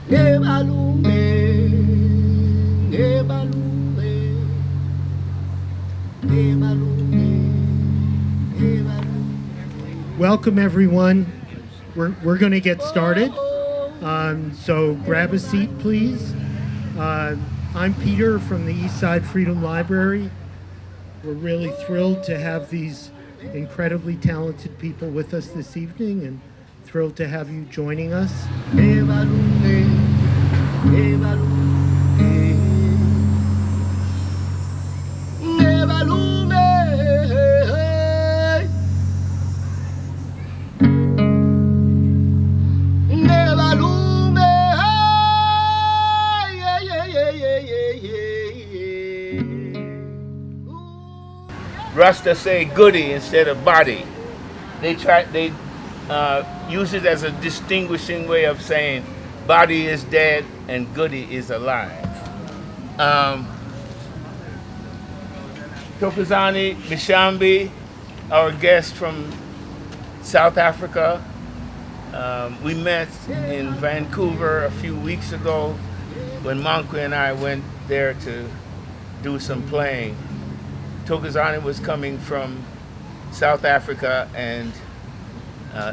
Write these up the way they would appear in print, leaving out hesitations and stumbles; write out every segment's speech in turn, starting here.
Welcome everyone. We're going to get started. So grab a seat, please. I'm Peter from the Eastside Freedom Library. We're really thrilled to have these incredibly talented people with us this evening, and thrilled to have you joining us. Rasta say goody instead of body. They use it as a distinguishing way of saying body is dead and goody is alive. Thokozani Mhlambi, our guest from South Africa. We met in Vancouver a few weeks ago when Mankwe and I went there to do some playing. Thokozani was coming from South Africa, and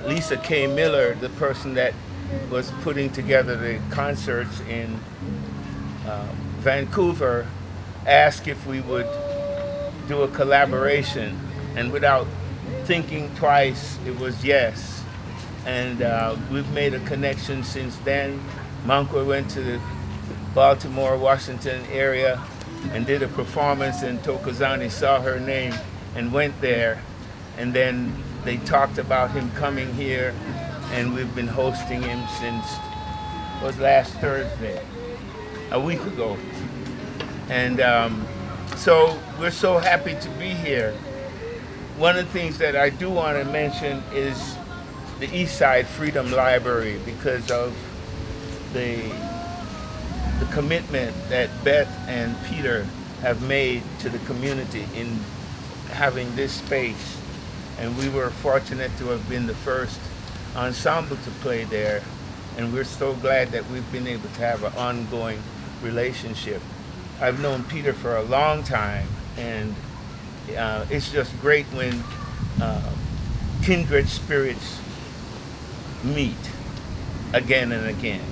Lisa K. Miller, the person that was putting together the concerts in Vancouver, asked if we would do a collaboration, and without thinking twice, it was yes. And we've made a connection since then. Mankwe went to the Baltimore, Washington area and did a performance, and Thokozani saw her name and went there, and then they talked about him coming here, and we've been hosting him since, it was last Thursday, a week ago. And so we're so happy to be here. One of the things that I do want to mention is the Eastside Freedom Library, because of the commitment that Beth and Peter have made to the community in having this space. And we were fortunate to have been the first ensemble to play there. And we're so glad that we've been able to have an ongoing relationship. I've known Peter for a long time, and it's just great when kindred spirits meet again and again.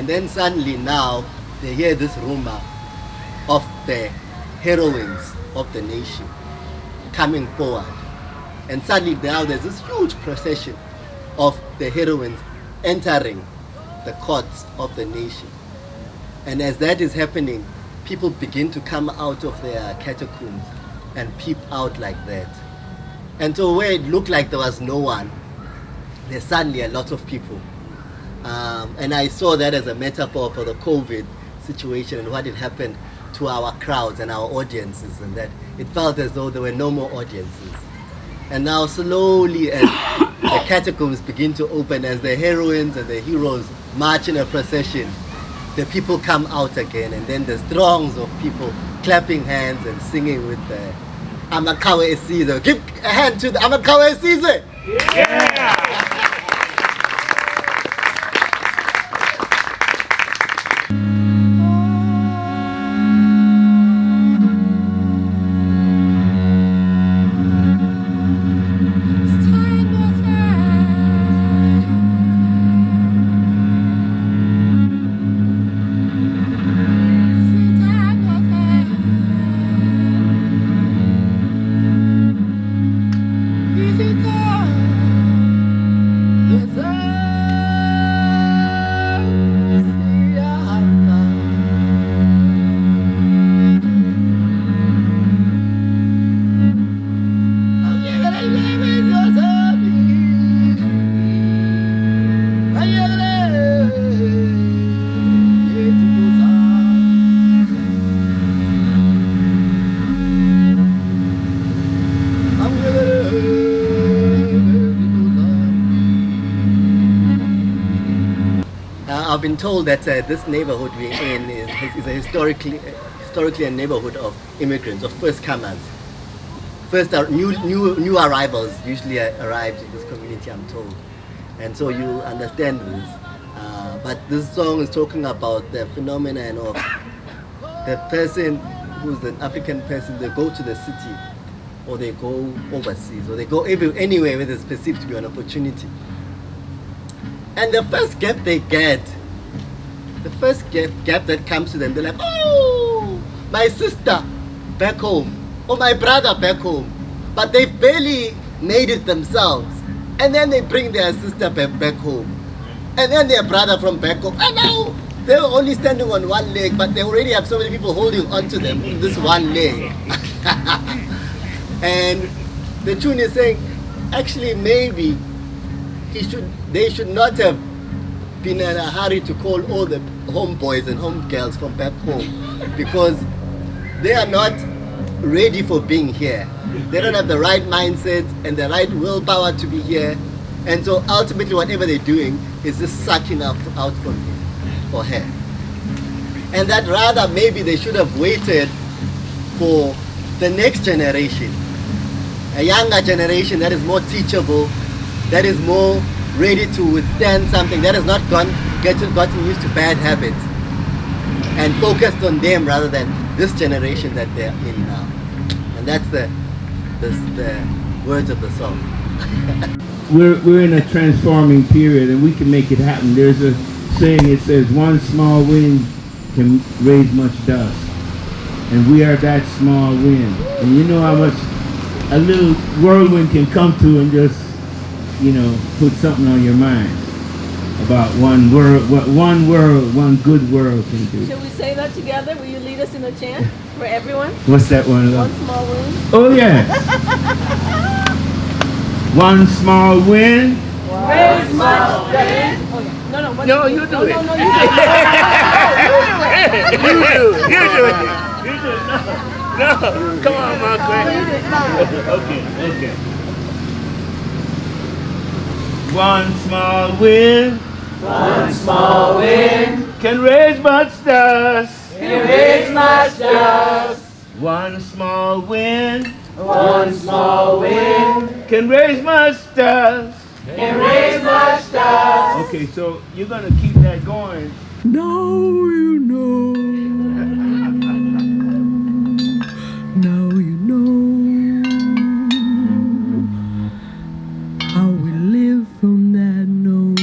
Then suddenly now they hear this rumor of the heroines of the nation coming forward, and suddenly now there's this huge procession of the heroines entering the courts of the nation. And as that is happening, people begin to come out of their catacombs and peep out like that. And so where it looked like there was no one, there's suddenly a lot of people. And I saw that as a metaphor for the COVID situation and what had happened to our crowds and our audiences, and that it felt as though there were no more audiences. And now slowly, as the catacombs begin to open, as the heroines and the heroes march in a procession, the people come out again, and then there's throngs of people clapping hands and singing with the Amakawe Esizwe. Give a hand to the Amakawe Esizwe! Yeah! Easy time. I've been told that this neighborhood we're in is a historically a neighborhood of immigrants, of first comers. First, new arrivals usually arrived in this community, I'm told. And so you understand this. But this song is talking about the phenomenon of the person who's an African person, they go to the city, or they go overseas, or they go anywhere where there's perceived to be an opportunity. And the first gap they get, the first gap that comes to them, they're like, oh, my sister back home, or my brother back home. But they've barely made it themselves. And then they bring their sister back home. And then their brother from back home. And now they're only standing on one leg, but they already have so many people holding onto them in this one leg. And the tune is saying, actually maybe they should not have been in a hurry to call all the homeboys and homegirls from back home, because they are not ready for being here. They don't have the right mindset and the right willpower to be here, and so ultimately whatever they're doing is just sucking out from him or her. And that rather maybe they should have waited for the next generation, a younger generation that is more teachable, that is more ready to withstand something, that has not gotten used to bad habits, and focused on them rather than this generation that they're in now. And that's the words of the song. We're in a transforming period, and we can make it happen. There's a saying, it says, one small wind can raise much dust. And we are that small wind. And you know how much a little whirlwind can come to and just, you know, put something on your mind about one world, what one good world can do. Should we say that together? Will you lead us in a chant for everyone? What's that one? One small wind. Oh yes. One small wind. Raise much wind. No, what No, you do it. No, you do it. You do it. No, come on, Mankwe. Okay. One small wind can raise much dust. One small wind can raise much dust. Okay, so you're gonna keep that going. Now you know. Now you know how we live from that knowing.